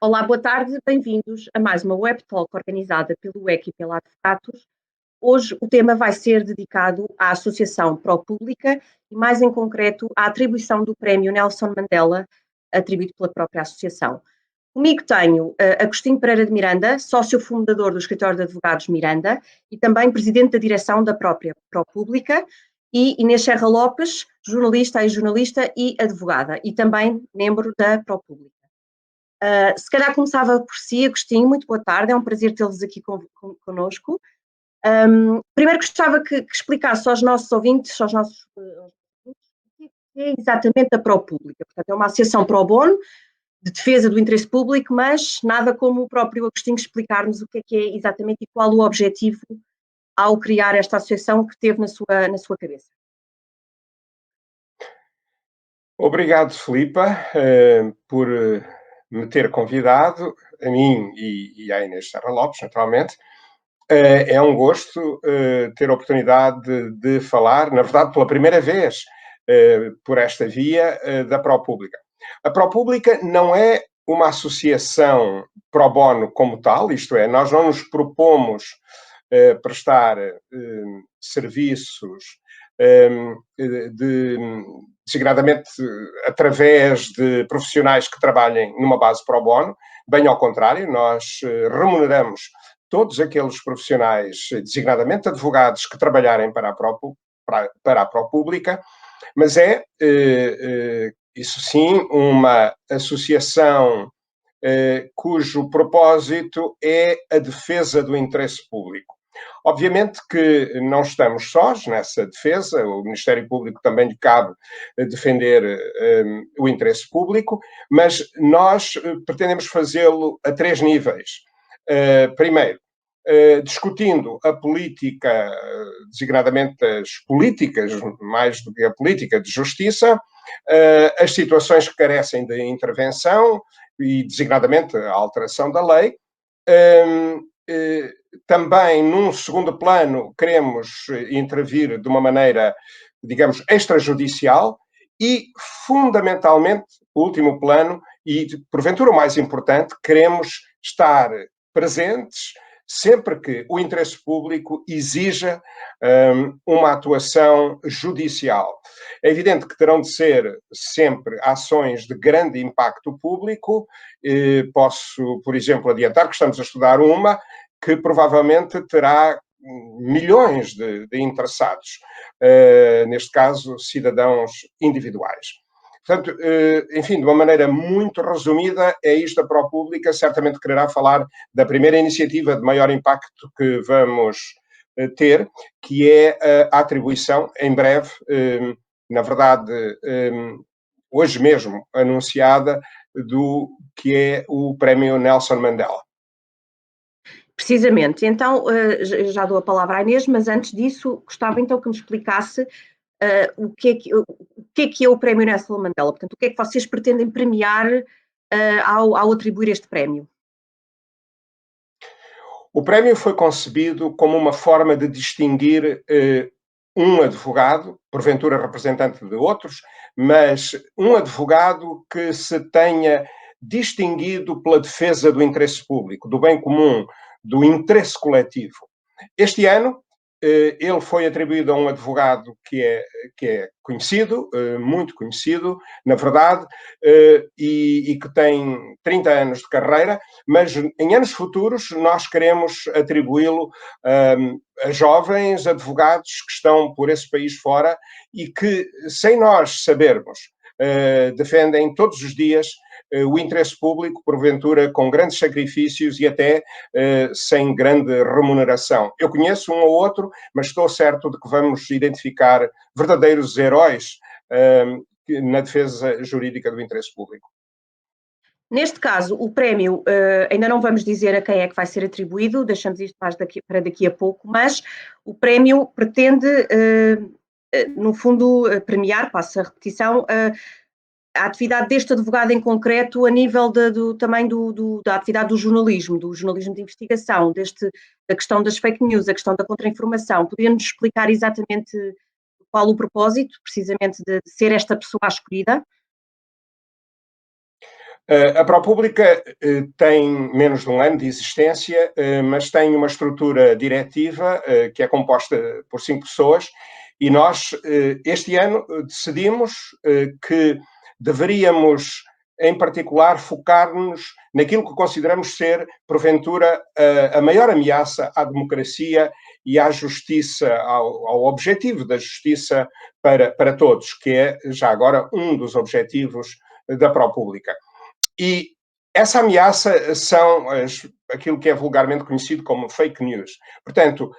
Olá, boa tarde, bem-vindos a mais uma web talk organizada pelo UEC e pela Advocatus. Hoje o tema vai ser dedicado à Associação ProPublica e, mais em concreto, à atribuição do Prémio Nelson Mandela, atribuído pela própria Associação. Comigo tenho Agostinho Pereira de Miranda, sócio fundador do Escritório de Advogados Miranda e também presidente da direção da própria ProPublica, e Inês Serra Lopes, jornalista, ex-jornalista e advogada, e também membro da ProPublica. Se calhar começava por si, Agostinho, muito boa tarde, é um prazer tê-los aqui connosco. Primeiro gostava que explicasse aos nossos ouvintes, o que é exatamente a ProPublica. Portanto, é uma associação pro bono, de defesa do interesse público, mas nada como o próprio Agostinho explicar-nos o que é exatamente e qual o objetivo ao criar esta associação que teve na sua cabeça. Obrigado, Filipa, por me ter convidado, a mim e à Inês Serra Lopes, naturalmente. É um gosto ter a oportunidade de falar, na verdade, pela primeira vez, por esta via da ProPublica. A ProPublica não é uma associação pro bono como tal, isto é, nós não nos propomos prestar serviços designadamente através de profissionais que trabalhem numa base pro bono, bem ao contrário, nós remuneramos todos aqueles profissionais, designadamente advogados, que trabalharem para a ProPublica, mas isso sim, uma associação cujo propósito é a defesa do interesse público. Obviamente que não estamos sós nessa defesa, o Ministério Público também lhe cabe defender o interesse público, mas nós pretendemos fazê-lo a 3 níveis. Primeiro, discutindo a política, designadamente as políticas, mais do que a política de justiça, as situações que carecem de intervenção e, designadamente, a alteração da lei. Também, num segundo plano, queremos intervir de uma maneira, digamos, extrajudicial e, fundamentalmente, o último plano, e porventura o mais importante, queremos estar presentes sempre que o interesse público exija uma atuação judicial. É evidente que terão de ser sempre ações de grande impacto público. Posso, por exemplo, adiantar que estamos a estudar uma que provavelmente terá milhões de interessados, neste caso, cidadãos individuais. Portanto, enfim, de uma maneira muito resumida, é isto a ProPublica. Certamente quererá falar da primeira iniciativa de maior impacto que vamos ter, que é a atribuição, em breve, na verdade, hoje mesmo anunciada, do que é o Prémio Nelson Mandela. Precisamente. Então, já dou a palavra à Inês, mas antes disso, gostava então que me explicasse o que é o Prémio Nelson Mandela. Portanto, o que é que vocês pretendem premiar ao atribuir este prémio? O prémio foi concebido como uma forma de distinguir um advogado, porventura representante de outros, mas um advogado que se tenha distinguido pela defesa do interesse público, do bem comum, do interesse coletivo. Este ano, ele foi atribuído a um advogado que é conhecido, muito conhecido, na verdade, e que tem 30 anos de carreira, mas em anos futuros nós queremos atribuí-lo a jovens advogados que estão por esse país fora e que, sem nós sabermos, defendem todos os dias o interesse público, porventura com grandes sacrifícios e até sem grande remuneração. Eu conheço um ou outro, mas estou certo de que vamos identificar verdadeiros heróis na defesa jurídica do interesse público. Neste caso, o prémio, ainda não vamos dizer a quem é que vai ser atribuído, deixamos isto mais para daqui a pouco, mas o prémio pretende, no fundo, premiar, passa a repetição, a atividade deste advogado em concreto a nível também da atividade do jornalismo de investigação, da questão das fake news, a questão da contra-informação. Poderia-nos explicar exatamente qual o propósito, precisamente, de ser esta pessoa escolhida? A ProPublica tem menos de um ano de existência, mas tem uma estrutura diretiva que é composta por 5 pessoas e nós, este ano, decidimos que deveríamos, em particular, focar-nos naquilo que consideramos ser, porventura, a maior ameaça à democracia e à justiça, ao objetivo da justiça para todos, que é, já agora, um dos objetivos da ProPublica. E essa ameaça são aquilo que é vulgarmente conhecido como fake news. Portanto,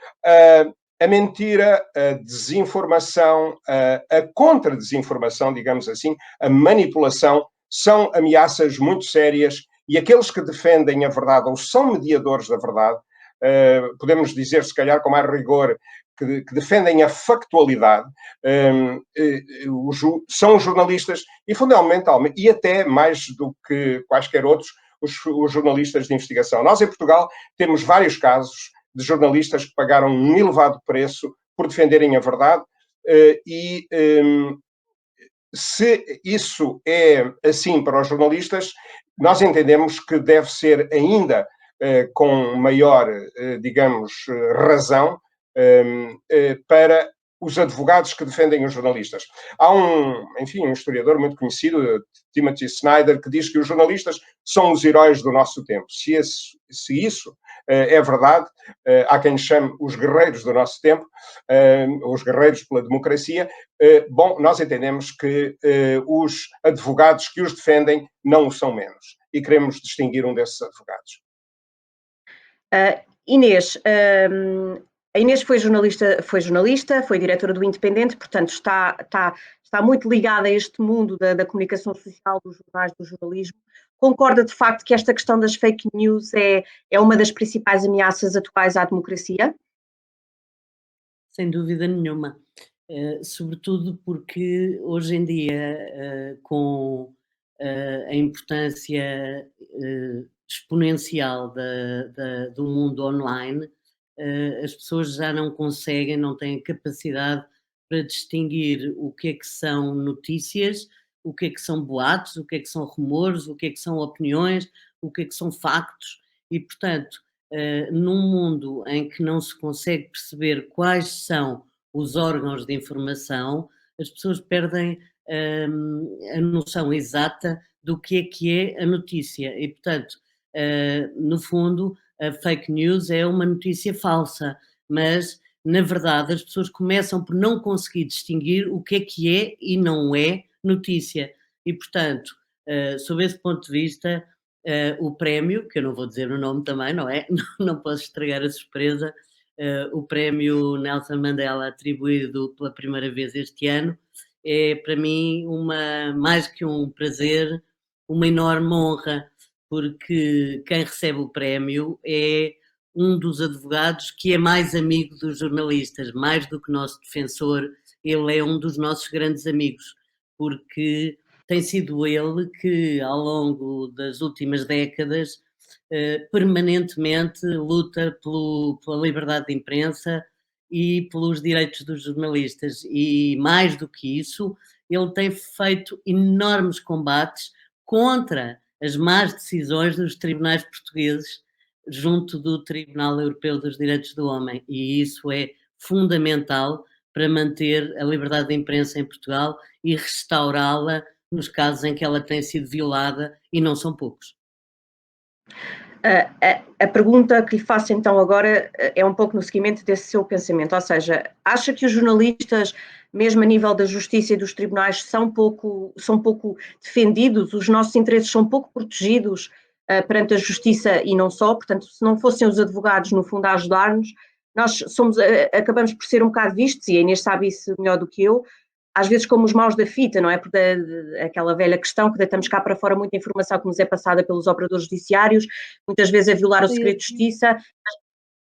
a mentira, a desinformação, a contra-desinformação, digamos assim, a manipulação, são ameaças muito sérias e aqueles que defendem a verdade ou são mediadores da verdade, podemos dizer, se calhar, com mais rigor, que defendem a factualidade, são os jornalistas e, fundamentalmente, e até mais do que quaisquer outros, os jornalistas de investigação. Nós, em Portugal, temos vários casos de jornalistas que pagaram um elevado preço por defenderem a verdade e se isso é assim para os jornalistas, nós entendemos que deve ser ainda com maior, digamos, razão para os advogados que defendem os jornalistas. Há um historiador muito conhecido, Timothy Snyder, que diz que os jornalistas são os heróis do nosso tempo. Se isso é verdade, há quem chame os guerreiros do nosso tempo, os guerreiros pela democracia. Bom, nós entendemos que os advogados que os defendem não o são menos e queremos distinguir um desses advogados. Inês, a Inês foi jornalista, foi diretora do Independente, portanto está muito ligada a este mundo da comunicação social, dos jornais, do jornalismo. Concorda de facto que esta questão das fake news é uma das principais ameaças atuais à democracia? Sem dúvida nenhuma. Sobretudo porque hoje em dia, com a importância exponencial do mundo online, as pessoas já não conseguem, não têm capacidade para distinguir o que é que são notícias, o que é que são boatos, o que é que são rumores, o que é que são opiniões, o que é que são factos e, portanto, num mundo em que não se consegue perceber quais são os órgãos de informação, as pessoas perdem a noção exata do que é a notícia e, portanto, no fundo, a fake news é uma notícia falsa, mas na verdade as pessoas começam por não conseguir distinguir o que é e não é notícia. E, portanto, sob esse ponto de vista, o prémio, que eu não vou dizer o nome também, não é? Não posso estragar a surpresa, o prémio Nelson Mandela atribuído pela primeira vez este ano é para mim mais que um prazer, uma enorme honra, porque quem recebe o prémio é um dos advogados que é mais amigo dos jornalistas, mais do que nosso defensor, ele é um dos nossos grandes amigos, porque tem sido ele que, ao longo das últimas décadas, permanentemente luta pela liberdade de imprensa e pelos direitos dos jornalistas. E, mais do que isso, ele tem feito enormes combates contra as más decisões dos tribunais portugueses junto do Tribunal Europeu dos Direitos do Homem. E isso é fundamental para manter a liberdade de imprensa em Portugal e restaurá-la nos casos em que ela tem sido violada, e não são poucos. A pergunta que lhe faço então agora é um pouco no seguimento desse seu pensamento, ou seja, acha que os jornalistas, mesmo a nível da justiça e dos tribunais, são pouco defendidos, os nossos interesses são pouco protegidos perante a justiça e não só, portanto, se não fossem os advogados, no fundo, a ajudar-nos, nós acabamos por ser um bocado vistos, e a Inês sabe isso melhor do que eu, às vezes como os maus da fita, não é? Porque aquela velha questão que deitamos cá para fora muita informação que nos é passada pelos operadores judiciários, muitas vezes a violar o segredo de justiça,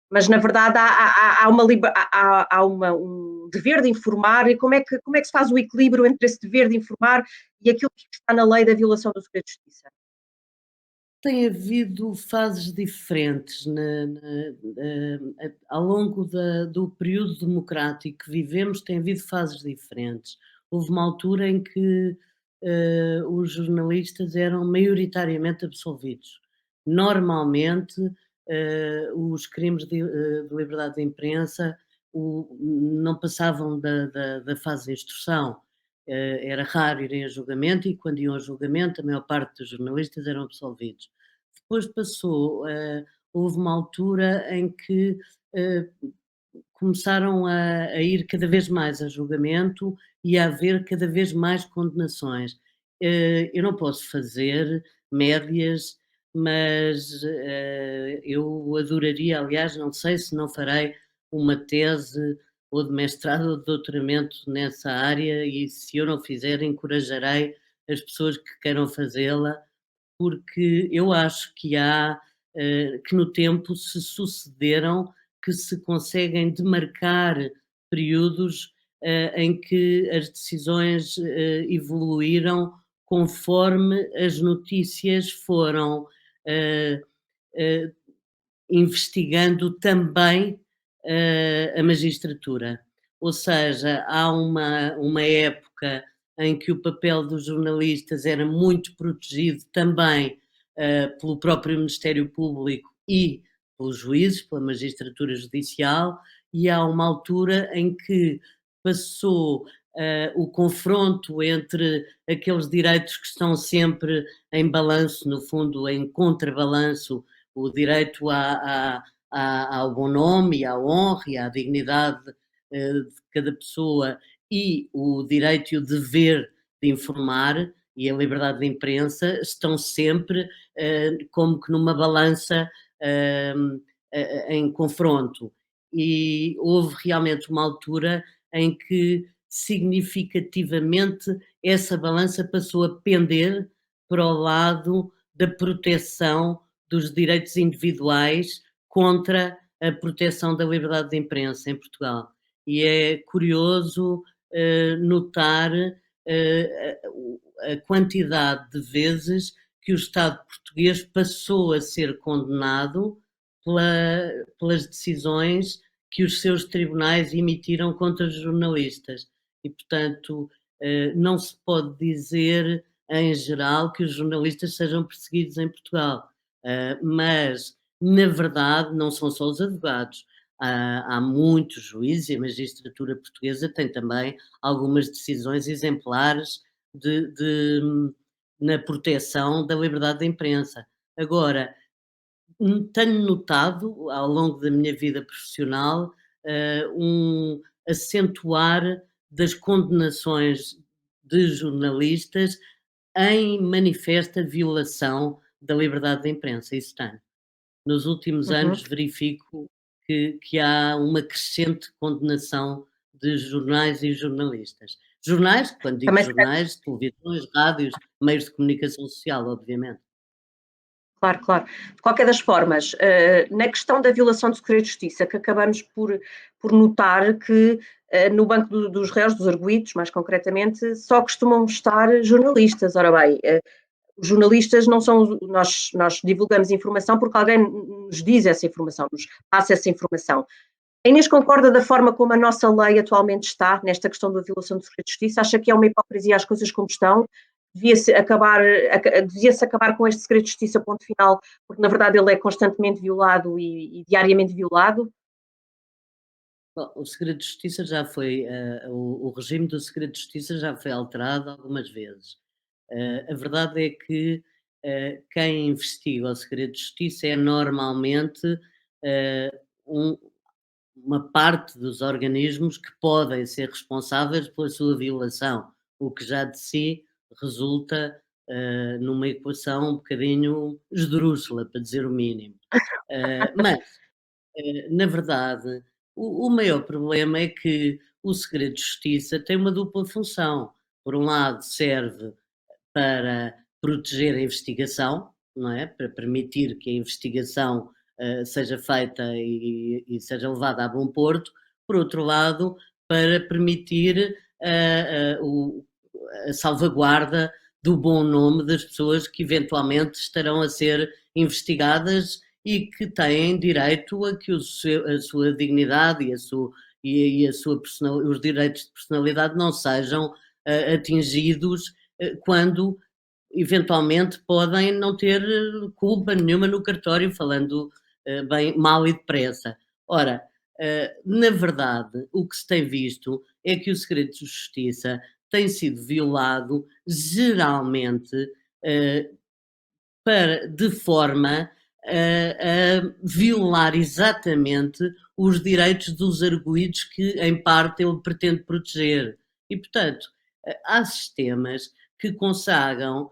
mas na verdade há um dever de informar, e como é que se faz o equilíbrio entre esse dever de informar e aquilo que está na lei da violação do segredo de justiça? Tem havido fases diferentes ao longo do período democrático que vivemos, tem havido fases diferentes. Houve uma altura em que os jornalistas eram maioritariamente absolvidos. Normalmente, os crimes de liberdade de imprensa não passavam da fase de instrução. Era raro irem a julgamento e, quando iam a julgamento, a maior parte dos jornalistas eram absolvidos. Depois houve uma altura em que começaram a ir cada vez mais a julgamento e a haver cada vez mais condenações. Eu não posso fazer médias, mas eu adoraria, aliás, não sei se não farei uma tese ou de mestrado ou de doutoramento nessa área, e se eu não fizer, encorajarei as pessoas que queiram fazê-la, porque eu acho que no tempo se sucederam, que se conseguem demarcar períodos em que as decisões evoluíram conforme as notícias foram eh, eh, investigando também a magistratura. Ou seja, há uma época em que o papel dos jornalistas era muito protegido também pelo próprio Ministério Público e pelos juízes, pela magistratura judicial, e há uma altura em que passou o confronto entre aqueles direitos que estão sempre em balanço, no fundo, em contrabalanço, o direito ao bom nome, à honra e à dignidade de cada pessoa, e o direito e o dever de informar e a liberdade de imprensa estão sempre como que numa balança em confronto. E houve realmente uma altura em que significativamente essa balança passou a pender para o lado da proteção dos direitos individuais contra a proteção da liberdade de imprensa em Portugal. E é curioso notar a quantidade de vezes que o Estado português passou a ser condenado pelas decisões que os seus tribunais emitiram contra os jornalistas. E, portanto, não se pode dizer, em geral, que os jornalistas sejam perseguidos em Portugal. Mas, na verdade, não são só os advogados. Há muitos juízes, e a magistratura portuguesa tem também algumas decisões exemplares na proteção da liberdade de imprensa. Agora, tenho notado, ao longo da minha vida profissional, um acentuar das condenações de jornalistas em manifesta violação da liberdade de imprensa, isso tenho. Nos últimos Uhum. anos verifico que há uma crescente condenação de jornais e jornalistas. Jornais, quando digo Também se jornais, televisões, rádios, meios de comunicação social, obviamente. Claro, claro. De qualquer das formas, na questão da violação do segredo de justiça, que acabamos por notar que no banco dos réus, dos arguidos, mais concretamente, só costumam estar jornalistas. Ora bem, os jornalistas não são, nós divulgamos informação porque alguém nos diz essa informação, nos passa essa informação. A Inês concorda da forma como a nossa lei atualmente está, nesta questão da violação do segredo de justiça? Acha que é uma hipocrisia as coisas como estão? Devia-se acabar com este segredo de justiça, ponto final, porque na verdade ele é constantemente violado e diariamente violado? Bom, o segredo de justiça já foi, o regime do segredo de justiça já foi alterado algumas vezes. A verdade é que quem investiga o segredo de justiça é normalmente eh, um- uma parte dos organismos que podem ser responsáveis pela sua violação, o que já de si resulta numa equação um bocadinho esdrúxula, para dizer o mínimo. Mas na verdade, o maior problema é que o segredo de justiça tem uma dupla função. Por um lado, serve para proteger a investigação, não é? Para permitir que a investigação seja feita e seja levada a bom porto. Por outro lado, para permitir a salvaguarda do bom nome das pessoas que eventualmente estarão a ser investigadas e que têm direito a que a sua dignidade e os direitos de personalidade não sejam atingidos quando eventualmente podem não ter culpa nenhuma no cartório, falando bem, mal e depressa. Ora, na verdade, o que se tem visto é que o segredo de justiça tem sido violado geralmente de forma a violar exatamente os direitos dos arguidos que, em parte, ele pretende proteger. E, portanto, há sistemas que consagram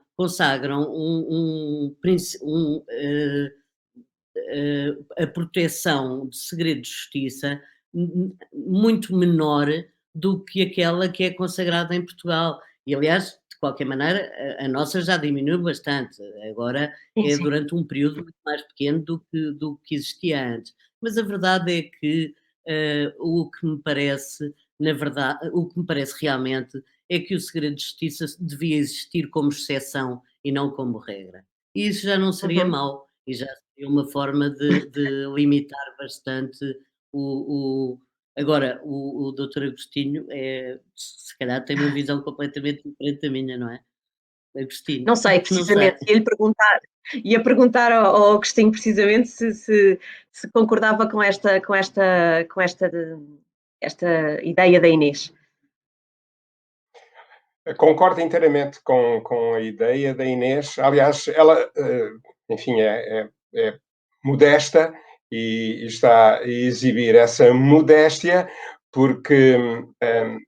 a proteção de segredo de justiça muito menor do que aquela que é consagrada em Portugal. E, aliás, de qualquer maneira, a nossa já diminuiu bastante. Agora Sim, é sim. durante um período muito mais pequeno do que existia antes. Mas a verdade é que o que me parece, na verdade, o que me parece realmente é que o segredo de justiça devia existir como exceção e não como regra. E isso já não seria Uhum. mau, e já seria uma forma de limitar bastante o agora, o doutor Agostinho se calhar tem uma visão completamente diferente da minha, não é? Agostinho, Não sei, não sei. precisamente, ia perguntar ao Agostinho precisamente se concordava com esta ideia da Inês. Concordo inteiramente com a ideia da Inês. Aliás, ela, enfim, é modesta e está a exibir essa modéstia porque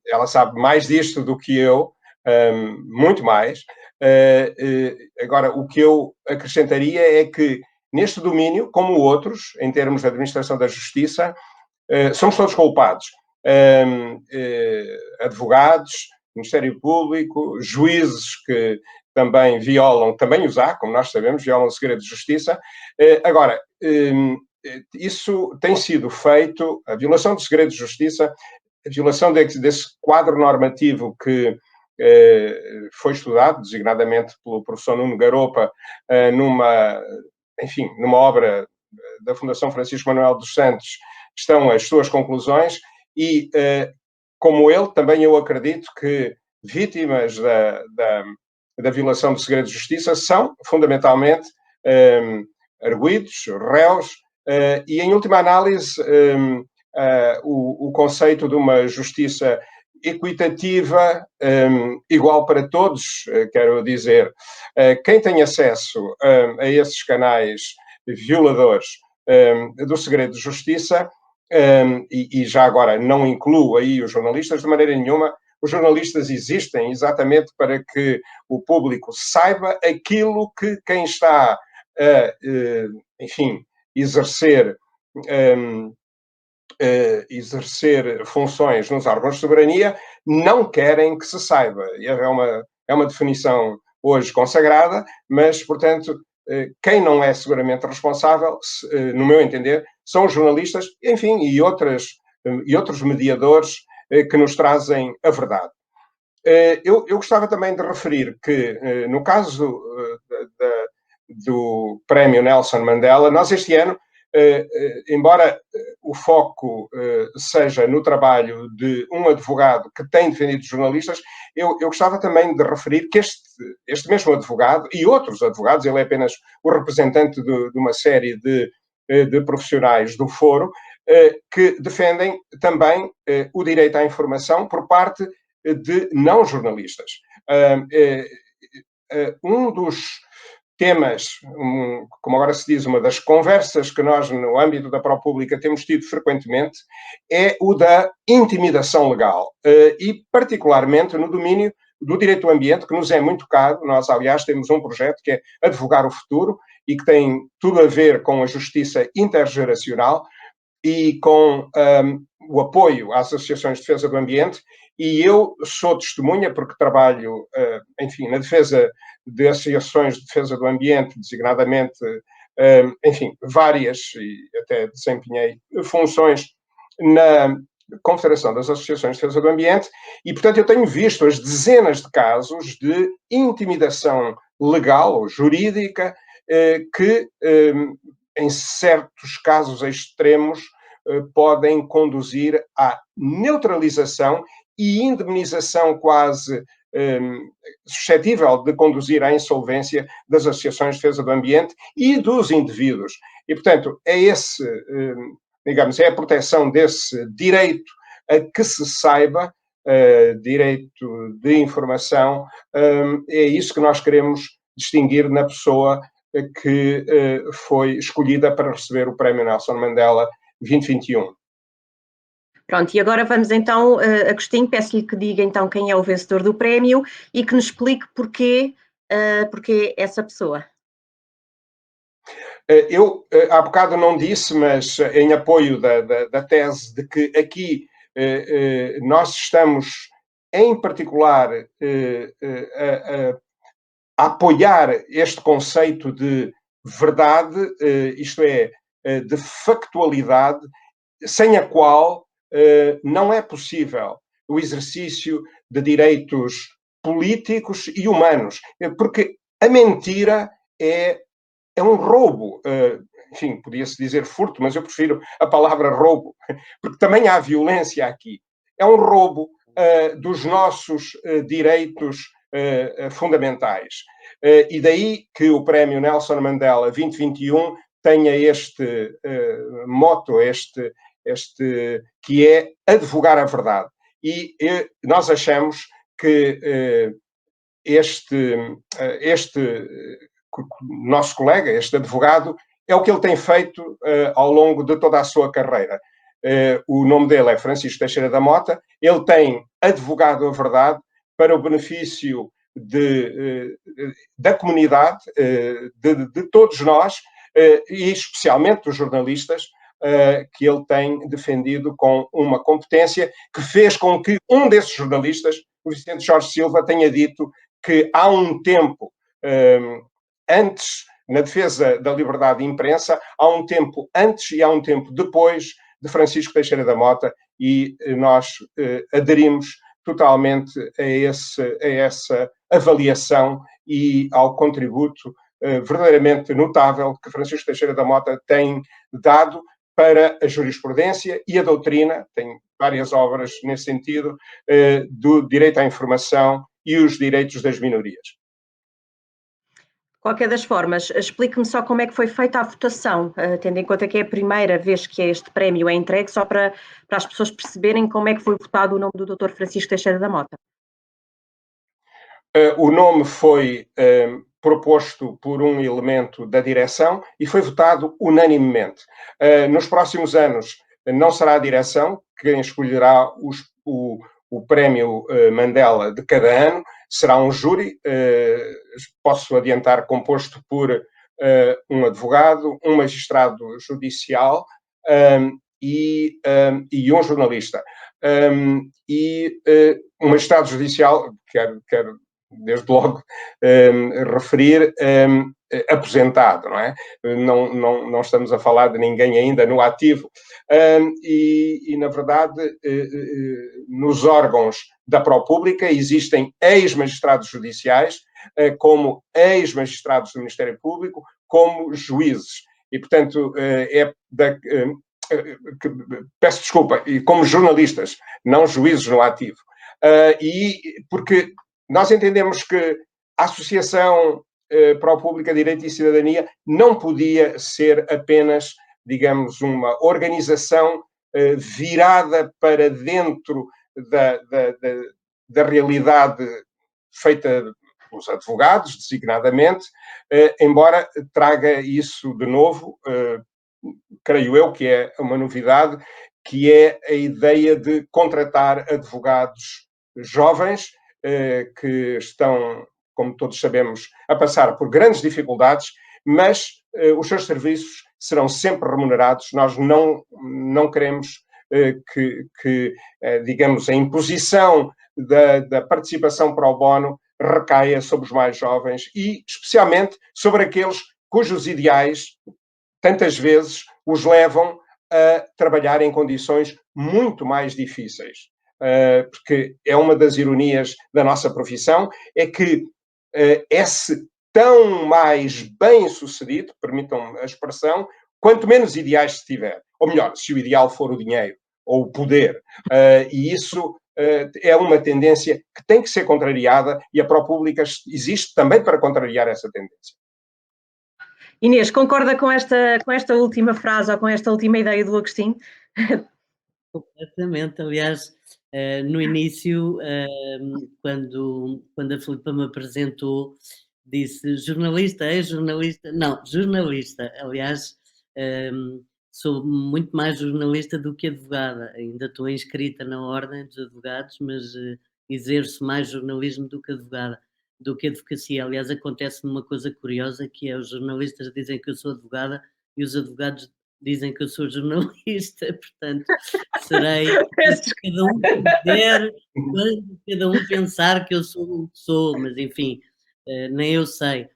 ela sabe mais disto do que eu, muito mais. Agora, o que eu acrescentaria é que neste domínio, como outros, em termos de administração da justiça, somos todos culpados. Advogados, Ministério Público, juízes que também violam, também os há, como nós sabemos, violam o segredo de justiça. Agora, isso tem sido feito, a violação do segredo de justiça, a violação desse quadro normativo que foi estudado, designadamente pelo professor Nuno Garopa, numa obra da Fundação Francisco Manuel dos Santos, estão as suas conclusões e, como ele, também eu acredito que vítimas da violação do segredo de justiça são, fundamentalmente, arguidos, réus, e, em última análise, o conceito de uma justiça equitativa, igual para todos, quero dizer. Quem tem acesso a esses canais violadores do segredo de justiça, e já agora não incluo aí os jornalistas de maneira nenhuma. Os jornalistas existem exatamente para que o público saiba aquilo que quem está a, enfim, exercer funções nos órgãos de soberania não querem que se saiba. É uma definição hoje consagrada, mas, portanto, quem não é seguramente responsável, no meu entender, são os jornalistas, enfim, e outros mediadores que nos trazem a verdade. Eu gostava também de referir que, no caso do Prémio Nelson Mandela, nós este ano, embora o foco seja no trabalho de um advogado que tem defendido jornalistas, eu gostava também de referir que este mesmo advogado e outros advogados, ele é apenas o representante de uma série de profissionais do foro, que defendem também o direito à informação por parte de não jornalistas. Um dos temas, como agora se diz, uma das conversas que nós, no âmbito da ProPublica, temos tido frequentemente, é o da intimidação legal, e particularmente no domínio do direito do ambiente, que nos é muito caro. Nós, aliás, temos um projeto que é Advogar o Futuro e que tem tudo a ver com a justiça intergeracional e com o apoio às associações de defesa do ambiente, e eu sou testemunha, porque trabalho, enfim, na defesa de associações de defesa do ambiente, designadamente, enfim, várias, e até desempenhei funções na Confederação das Associações de Defesa do Ambiente, e, portanto, eu tenho visto as dezenas de casos de intimidação legal ou jurídica que, em certos casos extremos, podem conduzir à neutralização e indemnização quase suscetível de conduzir à insolvência das associações de defesa do ambiente e dos indivíduos. E, portanto, digamos, é a proteção desse direito a que se saiba, direito de informação, é isso que nós queremos distinguir na pessoa que foi escolhida para receber o Prémio Nelson Mandela 2021. Pronto, e agora vamos então, Agostinho, peço-lhe que diga então quem é o vencedor do prémio e que nos explique porquê essa pessoa. Eu há bocado não disse, mas em apoio da tese de que aqui nós estamos, em particular, a apoiar este conceito de verdade, isto é, de factualidade, sem a qual não é possível o exercício de direitos políticos e humanos, porque a mentira é um roubo. Enfim, podia-se dizer furto, mas eu prefiro a palavra roubo, porque também há violência aqui. É um roubo dos nossos direitos fundamentais. E daí que o Prémio Nelson Mandela 2021 tenha este moto, que é advogar a verdade. E nós achamos que este nosso colega, este advogado, é o que ele tem feito ao longo de toda a sua carreira. O nome dele é Francisco Teixeira da Mota, ele tem advogado a verdade para o benefício da comunidade, de todos nós, e especialmente dos jornalistas, que ele tem defendido com uma competência que fez com que um desses jornalistas, o Vicente Jorge Silva, tenha dito que há um tempo antes, na defesa da liberdade de imprensa, há um tempo antes e há um tempo depois de Francisco Teixeira da Mota, e nós aderimos totalmente a essa avaliação e ao contributo verdadeiramente notável que Francisco Teixeira da Mota tem dado para a jurisprudência e a doutrina, tem várias obras nesse sentido, do direito à informação e os direitos das minorias. De qualquer das formas, explique-me só como é que foi feita a votação, tendo em conta que é a primeira vez que este prémio é entregue, só para as pessoas perceberem como é que foi votado o nome do Dr. Francisco Teixeira da Mota. O nome foi proposto por um elemento da direção e foi votado unanimemente. Nos próximos anos não será a direção quem escolherá o prémio Mandela de cada ano, será um júri, posso adiantar, composto por um advogado, um magistrado judicial e um jornalista. Um magistrado judicial, quero desde logo referir, aposentado, não é? Não estamos a falar de ninguém ainda no ativo. E na verdade, nos órgãos da ProPublica existem ex-magistrados judiciais, como ex-magistrados do Ministério Público, como juízes. E, portanto, peço desculpa, e como jornalistas, não juízes no ativo. E porque nós entendemos que a Associação ProPublica Direito e Cidadania não podia ser apenas, digamos, uma organização virada para dentro da realidade feita pelos advogados, designadamente, embora traga isso de novo, creio eu que é uma novidade, que é a ideia de contratar advogados jovens que estão, como todos sabemos, a passar por grandes dificuldades, mas os seus serviços serão sempre remunerados. Nós não queremos que digamos, a imposição da participação pro bono recaia sobre os mais jovens e, especialmente, sobre aqueles cujos ideais, tantas vezes, os levam a trabalhar em condições muito mais difíceis. Porque é uma das ironias da nossa profissão, é que é-se tão mais bem-sucedido, permitam a expressão, quanto menos ideais se tiver. Ou melhor, se o ideal for o dinheiro ou o poder. E isso é uma tendência que tem que ser contrariada e a ProPublica existe também para contrariar essa tendência. Inês, concorda com esta última frase ou com esta última ideia do Agostinho? Completamente. Aliás, no início, quando a Filipa me apresentou, disse jornalista, é jornalista? Não, jornalista. Aliás, sou muito mais jornalista do que advogada. Ainda estou inscrita na Ordem dos Advogados, mas exerço mais jornalismo do que advogada, do que advocacia. Aliás, acontece-me uma coisa curiosa, que é os jornalistas dizem que eu sou advogada e os advogados dizem que eu sou jornalista, portanto, serei o que cada um quiser, quando cada um pensar que eu sou o que sou, mas enfim, nem eu sei.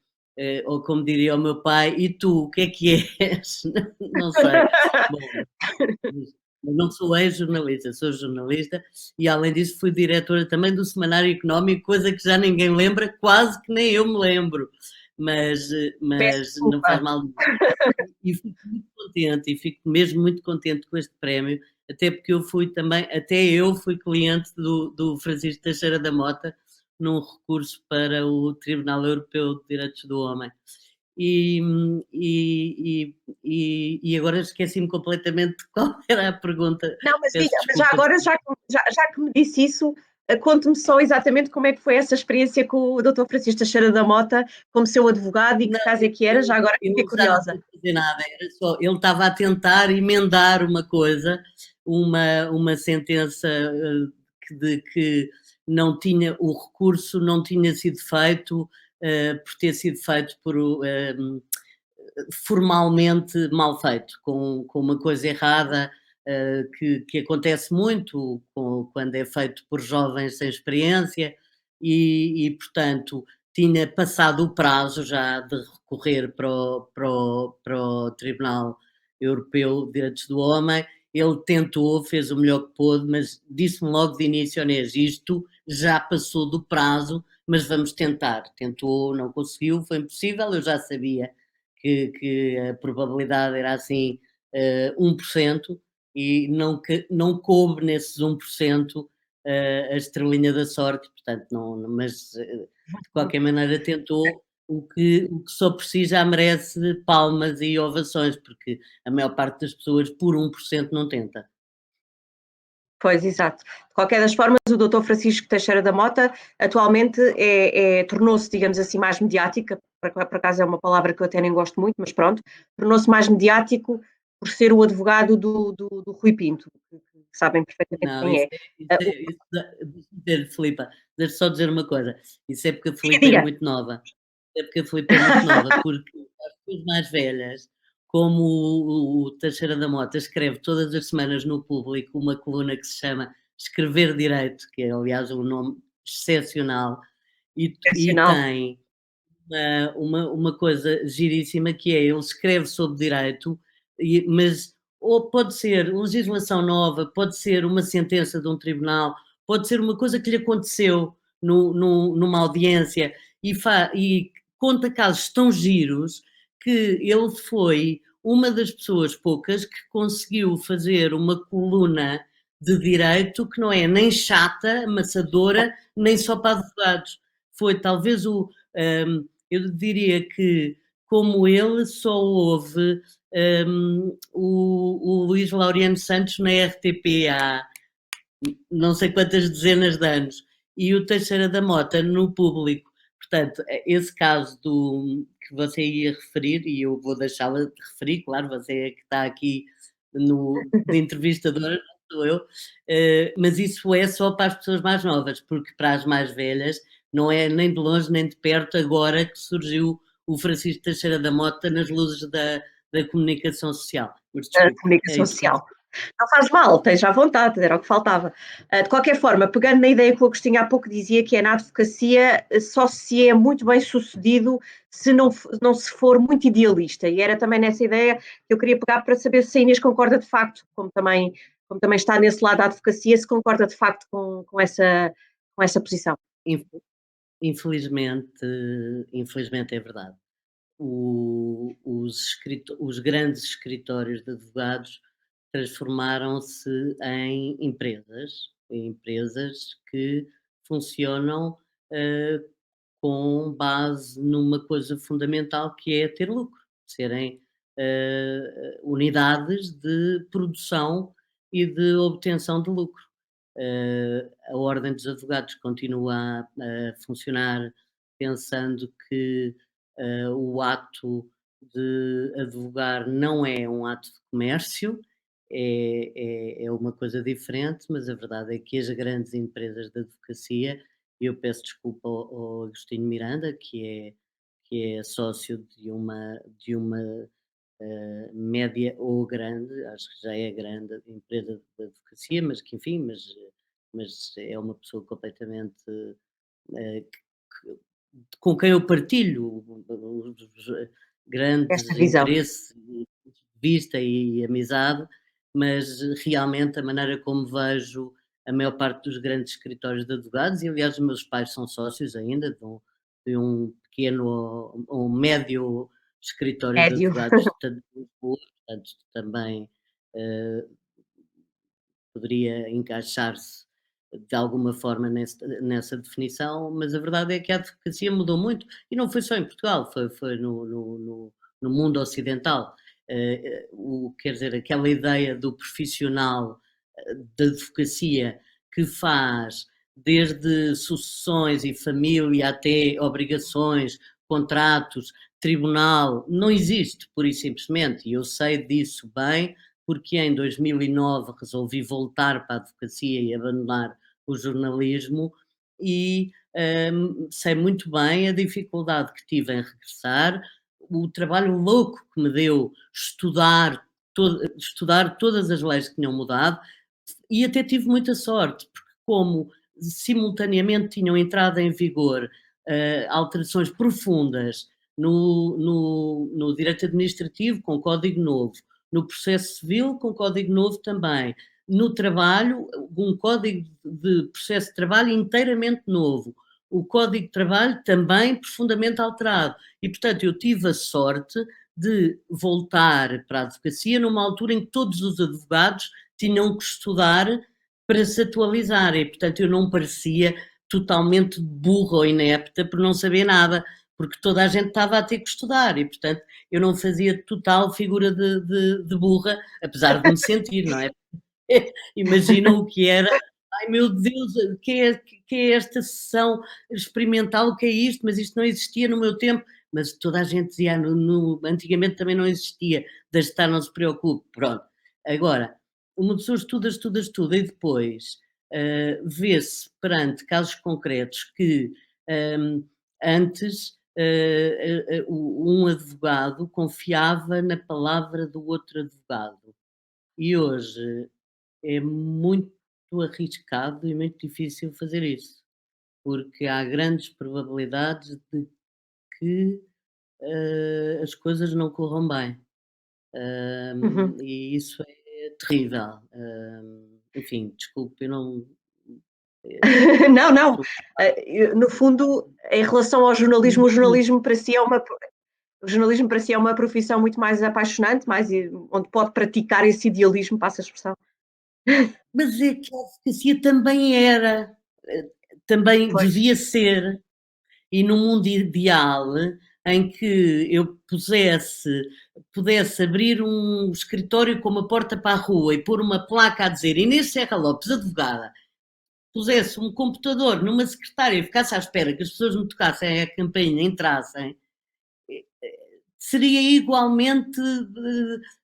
Ou como diria o meu pai, e tu, o que é que és? Não sei. Bom, eu não sou ex-jornalista, sou jornalista e, além disso, fui diretora também do Semanário Económico, coisa que já ninguém lembra, quase que nem eu me lembro, mas não faz mal. E fico muito contente, e fico mesmo muito contente com este prémio, até porque até eu fui cliente do Francisco Teixeira da Mota, num recurso para o Tribunal Europeu de Direitos do Homem. E, e agora esqueci-me completamente de qual era a pergunta. Não, mas Peço diga, mas já desculpa. agora, já que me disse isso, conte-me só exatamente como é que foi essa experiência com o Dr. Francisco Teixeira da Mota, como seu advogado e que Não, caso é que era, já agora eu fiquei já não curiosa. vou fazer nada, era só, ele estava a tentar emendar uma coisa, uma sentença de que não tinha, o recurso não tinha sido feito por ter sido feito por formalmente mal feito, com uma coisa errada, que acontece muito quando é feito por jovens sem experiência portanto, tinha passado o prazo já de recorrer para o Tribunal Europeu de Direitos do Homem. Ele tentou, fez o melhor que pôde, mas disse-me logo de início, Inês, isto já passou do prazo, mas vamos tentar. Tentou, não conseguiu, foi impossível, eu já sabia que a probabilidade era assim 1% e não coube nesses 1% a estrelinha da sorte, portanto, mas de qualquer maneira tentou. O que só por si já merece palmas e ovações, porque a maior parte das pessoas por 1% não tenta. Pois, exato. De qualquer das formas, o Dr. Francisco Teixeira da Mota atualmente tornou-se, digamos assim, mais mediático, por acaso é uma palavra que eu até nem gosto muito, mas pronto, tornou-se mais mediático por ser o advogado do Rui Pinto, que sabem perfeitamente Não, quem é. deixa-me Filipa, deixa só dizer uma coisa, isso é porque a Diga, Filipa é diga. muito nova, é porque a Filipa é muito nova, porque as pessoas mais velhas, como o Teixeira da Mota escreve todas as semanas no Público uma coluna que se chama Escrever Direito, que é aliás um nome excepcional, e Excepcional. tem uma coisa giríssima que é, ele escreve sobre direito, mas ou pode ser legislação nova, pode ser uma sentença de um tribunal, pode ser uma coisa que lhe aconteceu numa audiência e conta casos tão giros que ele foi uma das pessoas poucas que conseguiu fazer uma coluna de direito que não é nem chata, amassadora, nem só para advogados. Foi talvez eu diria que, como ele, só houve o Luís Laureano Santos na RTP há não sei quantas dezenas de anos e o Teixeira da Mota no Público. Portanto, esse caso que você ia referir, e eu vou deixá-la de referir, claro, você é que está aqui de entrevistadora, não sou eu, mas isso é só para as pessoas mais novas, porque para as mais velhas não é nem de longe nem de perto agora que surgiu o Francisco Teixeira da Mota nas luzes da comunicação social. Mas A desculpe, é comunicação isso que social. Não faz mal, esteja à vontade, era o que faltava. De qualquer forma, pegando na ideia que o Agostinho há pouco dizia, que é na advocacia só se é muito bem sucedido se não se for muito idealista. E era também nessa ideia que eu queria pegar para saber se a Inês concorda de facto, como também está nesse lado da advocacia, se concorda de facto com essa posição. Infelizmente, infelizmente é verdade. Os grandes escritórios de advogados transformaram-se em empresas empresas que funcionam com base numa coisa fundamental que é ter lucro, serem unidades de produção e de obtenção de lucro. A Ordem dos Advogados continua a funcionar pensando que o ato de advogar não é um ato de comércio, é uma coisa diferente, mas a verdade é que as grandes empresas de advocacia, e eu peço desculpa ao Agostinho Miranda, que é sócio de uma média ou grande, acho que já é grande empresa de advocacia, mas que enfim, mas é uma pessoa completamente com quem eu partilho os Esta grandes visão. interesses de vista e amizade, mas realmente a maneira como vejo a maior parte dos grandes escritórios de advogados, e aliás os meus pais são sócios ainda de um pequeno ou médio escritório de Médio. advogados, tanto de Lisboa, portanto também eh, poderia encaixar-se de alguma forma nessa definição, mas a verdade é que a advocacia mudou muito e não foi só em Portugal, foi no mundo ocidental. Quer dizer, aquela ideia do profissional da advocacia que faz desde sucessões e família até obrigações, contratos, tribunal, não existe, pura e simplesmente, e eu sei disso bem, porque em 2009 resolvi voltar para a advocacia e abandonar o jornalismo e sei muito bem a dificuldade que tive em regressar, o trabalho louco que me deu estudar todas as leis que tinham mudado e até tive muita sorte, porque como simultaneamente tinham entrado em vigor alterações profundas no direito administrativo, com código novo, no processo civil, com código novo também, no trabalho, um código de processo de trabalho inteiramente novo, o código de trabalho também profundamente alterado. E, portanto, eu tive a sorte de voltar para a advocacia numa altura em que todos os advogados tinham que estudar para se atualizarem. E, portanto, eu não parecia totalmente burra ou inepta por não saber nada, porque toda a gente estava a ter que estudar e, portanto, eu não fazia total figura de burra, apesar de me sentir, não é? Imaginam o que era. Ai meu Deus, que é esta sessão experimental, o que é isto? Mas isto não existia no meu tempo. Mas toda a gente dizia, antigamente também não existia, desde estar não se preocupe, pronto. Agora, uma pessoa estuda e depois vê-se perante casos concretos que antes um advogado confiava na palavra do outro advogado e hoje é muito arriscado e muito difícil fazer isso, porque há grandes probabilidades de que as coisas não corram bem. Uhum. E isso é terrível. Enfim, desculpe, eu não. Não, não. Estou- No fundo, em relação ao jornalismo, o jornalismo para si é uma profissão muito mais apaixonante, onde pode praticar esse idealismo, passa a expressão. Mas é que a advocacia também era, também Pois. devia ser, e num mundo ideal em que eu pudesse abrir um escritório com uma porta para a rua e pôr uma placa a dizer Inês Serra Lopes, advogada, pusesse um computador numa secretária e ficasse à espera que as pessoas me tocassem a campainha, entrassem, seria igualmente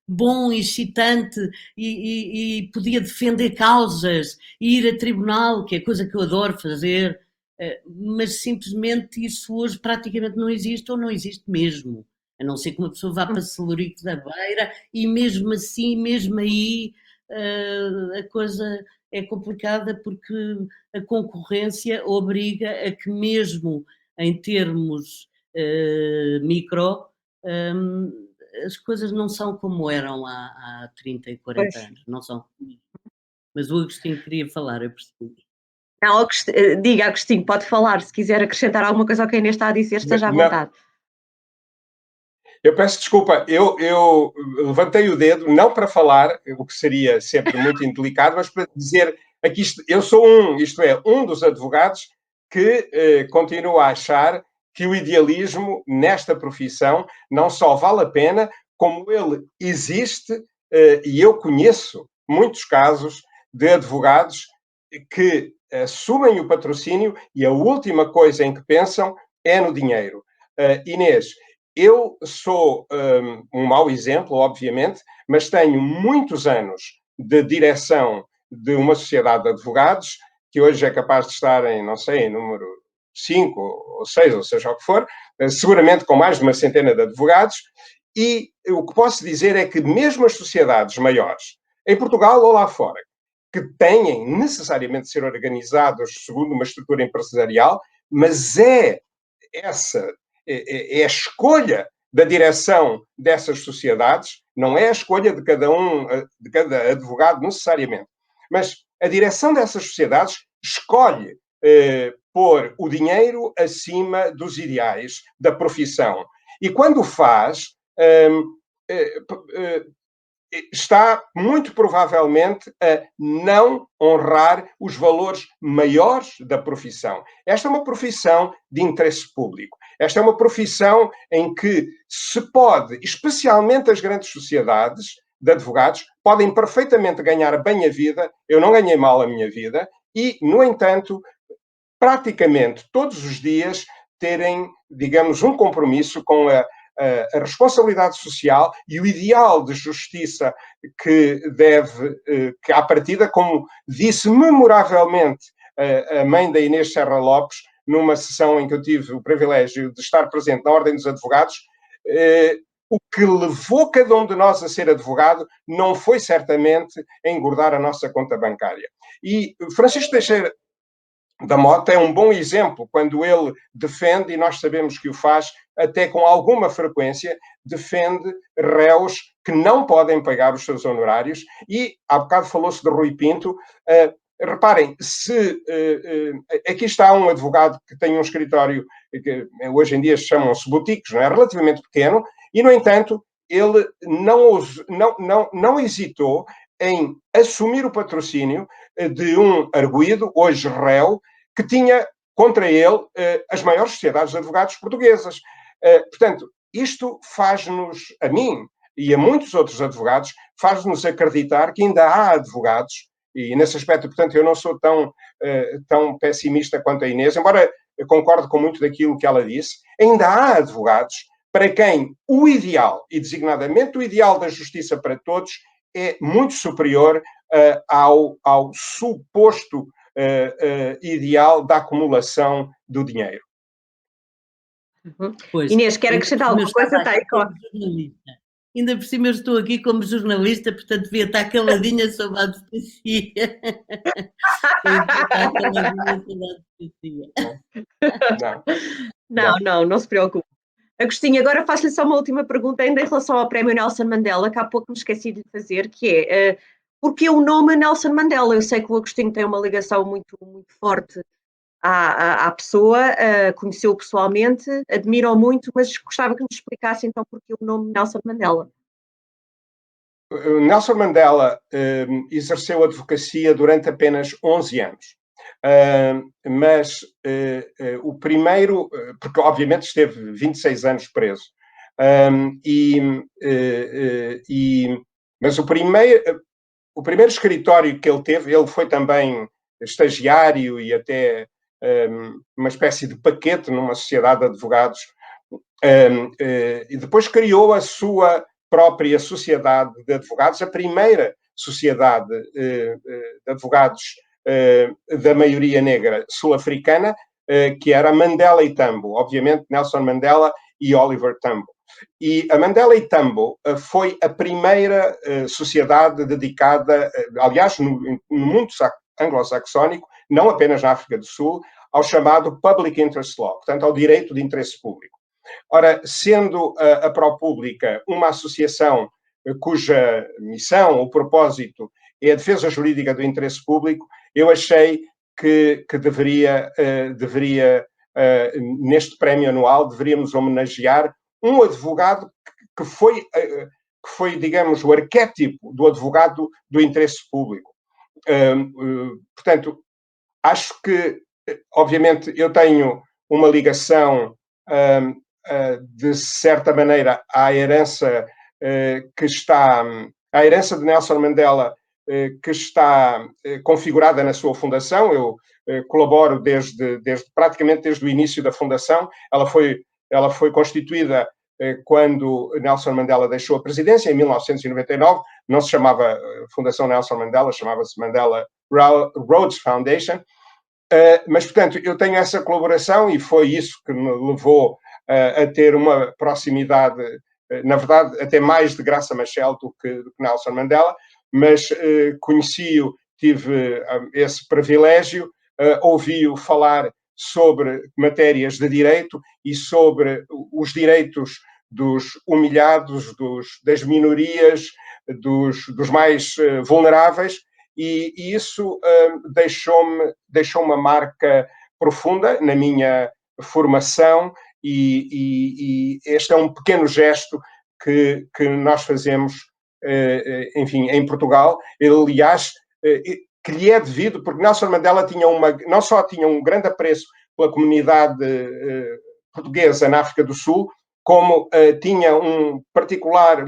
bom, excitante e podia defender causas e ir a tribunal, que é coisa que eu adoro fazer, mas simplesmente isso hoje praticamente não existe ou não existe mesmo. A não ser que uma pessoa vá para Celurico da Beira e mesmo assim, mesmo aí, a coisa é complicada porque a concorrência obriga a que mesmo em termos micro, hum, as coisas não são como eram há 30 e 40 Pois. anos, não são. Mas o Agostinho queria falar, eu percebi. Não, diga, Agostinho, pode falar. Se quiser acrescentar alguma coisa ao que a Inês está a dizer, esteja à Não, vontade. eu peço desculpa, eu levantei o dedo não para falar, o que seria sempre muito indelicado, mas para dizer aqui eu sou um dos advogados que continua a achar que o idealismo nesta profissão não só vale a pena, como ele existe, e eu conheço muitos casos de advogados que assumem o patrocínio e a última coisa em que pensam é no dinheiro. Inês, eu sou um mau exemplo, obviamente, mas tenho muitos anos de direção de uma sociedade de advogados, que hoje é capaz de estar em, não sei, em número 5 ou 6, ou seja o que for, seguramente com mais de uma centena de advogados, e o que posso dizer é que mesmo as sociedades maiores, em Portugal ou lá fora, que têm necessariamente de ser organizados segundo uma estrutura empresarial, mas essa é a escolha da direção dessas sociedades, não é a escolha de cada advogado necessariamente, mas a direção dessas sociedades escolhe pôr o dinheiro acima dos ideais da profissão. E quando o faz, está muito provavelmente a não honrar os valores maiores da profissão. Esta é uma profissão de interesse público. Esta é uma profissão em que se pode, especialmente as grandes sociedades de advogados, podem perfeitamente ganhar bem a vida. Eu não ganhei mal a minha vida e, no entanto, praticamente todos os dias terem, digamos, um compromisso com a responsabilidade social e o ideal de justiça que à partida, como disse memoravelmente a mãe da Inês Serra Lopes, numa sessão em que eu tive o privilégio de estar presente na Ordem dos Advogados, o que levou cada um de nós a ser advogado não foi certamente engordar a nossa conta bancária. E Francisco Teixeira da Mota é um bom exemplo quando ele defende, e nós sabemos que o faz até com alguma frequência, defende réus que não podem pagar os seus honorários. E há bocado falou-se de Rui Pinto. Reparem, aqui está um advogado que tem um escritório que hoje em dia chamam-se boutiques, não é? Relativamente pequeno, e, no entanto, ele não hesitou em assumir o patrocínio de um arguido, hoje réu, que tinha contra ele as maiores sociedades de advogados portuguesas. Portanto, isto faz-nos, a mim e a muitos outros advogados, faz-nos acreditar que ainda há advogados, e nesse aspecto, portanto, eu não sou tão pessimista quanto a Inês, embora eu concordo com muito daquilo que ela disse, ainda há advogados para quem o ideal, e designadamente o ideal da justiça para todos, é muito superior ao suposto ideal da acumulação do dinheiro. Pois, Inês, quer acrescentar alguma coisa? Ainda por cima eu estou aqui como jornalista, portanto devia estar caladinha sobre a advocacia. Não se preocupe. Agostinho, agora faço-lhe só uma última pergunta ainda em relação ao prémio Nelson Mandela, que há pouco me esqueci de fazer, que é porquê o nome Nelson Mandela? Eu sei que o Agostinho tem uma ligação muito, muito forte à pessoa, conheceu-o pessoalmente, admiro-o muito, mas gostava que nos explicasse então porquê o nome Nelson Mandela. Nelson Mandela exerceu advocacia durante apenas 11 anos. Mas o primeiro, porque obviamente esteve 26 anos preso, mas o primeiro escritório que ele teve, ele foi também estagiário e até uma espécie de paquete numa sociedade de advogados, e depois criou a sua própria sociedade de advogados, a primeira sociedade de advogados da maioria negra sul-africana, que era Mandela e Tambo, obviamente Nelson Mandela e Oliver Tambo. E a Mandela e Tambo foi a primeira sociedade dedicada, aliás, no mundo anglo-saxónico, não apenas na África do Sul, ao chamado Public Interest Law, portanto, ao direito de interesse público. Ora, sendo a ProPublica uma associação cuja missão, o propósito, é a defesa jurídica do interesse público, eu achei que deveria, neste prémio anual, deveríamos homenagear um advogado que foi, digamos, o arquétipo do advogado do interesse público. Portanto, acho que, obviamente, eu tenho uma ligação, de certa maneira, à herança à herança de Nelson Mandela, que está configurada na sua fundação. Eu colaboro praticamente desde o início da fundação. Ela foi constituída quando Nelson Mandela deixou a presidência, em 1999. Não se chamava Fundação Nelson Mandela, chamava-se Mandela Rhodes Foundation. Mas, portanto, eu tenho essa colaboração e foi isso que me levou a ter uma proximidade, na verdade, até mais de Graça Machel do que Nelson Mandela, mas conheci-o, tive esse privilégio, ouvi-o falar sobre matérias de direito e sobre os direitos dos humilhados, das minorias, dos mais vulneráveis, e isso deixou uma marca profunda na minha formação, e este é um pequeno gesto que nós fazemos, enfim, em Portugal. Aliás, que lhe é devido, porque Nelson Mandela não só tinha um grande apreço pela comunidade portuguesa na África do Sul, como tinha uma particular,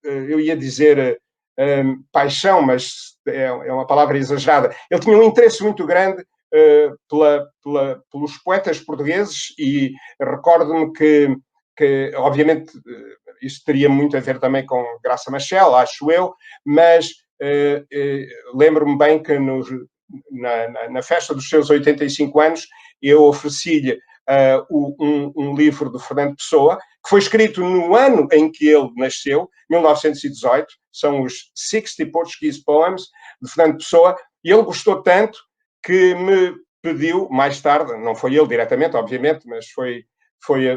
eu ia dizer paixão, mas é uma palavra exagerada. Ele tinha um interesse muito grande pelos poetas portugueses, e recordo-me que obviamente, isso teria muito a ver também com Graça Machel, acho eu, mas lembro-me bem que na festa dos seus 85 anos, eu ofereci-lhe um livro de Fernando Pessoa, que foi escrito no ano em que ele nasceu, 1918, são os 60 Portuguese Poems, de Fernando Pessoa, e ele gostou tanto que me pediu, mais tarde, não foi ele diretamente, obviamente, mas foi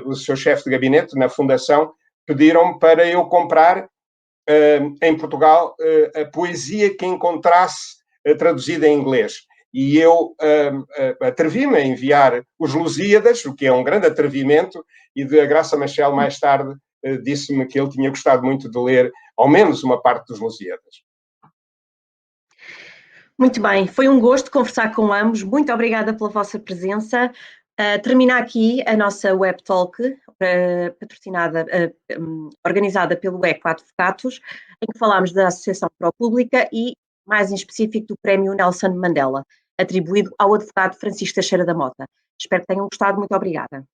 o seu chefe de gabinete na fundação, pediram-me para eu comprar em Portugal a poesia que encontrasse traduzida em inglês. E eu atrevi-me a enviar os Lusíadas, o que é um grande atrevimento, e a Graça Machel mais tarde disse-me que ele tinha gostado muito de ler ao menos uma parte dos Lusíadas. Muito bem, foi um gosto conversar com ambos. Muito obrigada pela vossa presença. Termina aqui a nossa Web Talk, patrocinada, organizada pelo ECO Advocatus, em que falámos da Associação Pró-Pública e, mais em específico, do Prémio Nelson Mandela, atribuído ao advogado Francisco Teixeira da Mota. Espero que tenham gostado. Muito obrigada.